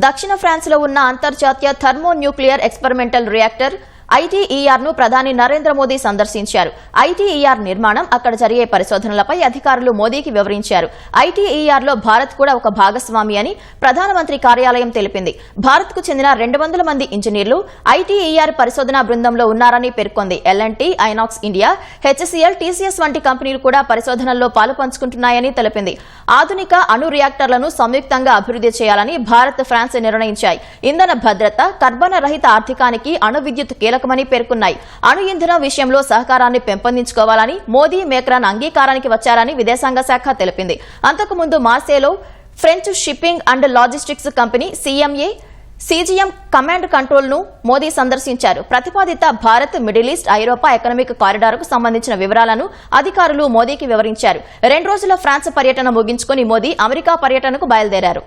దక్షిణ ఫ్రాన్స్ లో ఉన్న అంతర్జాతీయ థర్మోన్యూక్లియర్ ఎక్స్పెరిమెంటల్ రియాక్టర్ ITER ను ప్రధాని నరేంద్ర మోదీ సందర్శించారు. ITER నిర్మాణం, అక్కడ జరిగే పరిశోధనలపై అధికారులు మోదీకి వివరించారు. ITER లో భారత్ కూడా ఒక భాగస్వామి అని ప్రధానమంత్రి కార్యాలయం తెలిపింది. భారత్ కు చెందిన 200 మంది ఇంజనీర్లు ITER పరిశోధనా బృందంలో ఉన్నారని పేర్కొంది. L&T, INOX India, HCL, TCS వంటి కంపెనీలు కూడా పరిశోధనల్లో పాలుపంచుకుంటున్నాయని తెలిపింది. ఆధునిక అణు రియాక్టర్లను సంయుక్తంగా అభివృద్ధి చేయాలని భారత్, ఫ్రాన్స్ నిర్ణయించాయి. ఇంధన భద్రత, కర్బన రహిత ఆర్థికానికి అణు విద్యుత్ కీలకమని పేర్కొన్నాయి. అణు ఇంధనం విషయంలో సహకారాన్ని పెంపొందించుకోవాలని మోదీ, మేక్రాన్ అంగీకారానికి వచ్చారని విదేశాంగ శాఖ తెలిపింది. అంతకుముందు మార్సేలో French shipping and logistics company CGM command control ను మోదీ సందర్శించారు. ప్రతిపాదిత భారత్, మిడిల్ ఈస్ట్, ఐరోపా ఎకనామిక్ కారిడార్ కు సంబంధించిన వివరాలను అధికారులు మోదీకి వివరించారు. 2 రోజుల ఫ్రాన్స్ పర్యటన ముగించుకుని మోదీ అమెరికా పర్యటనకు బయలుదేరారు.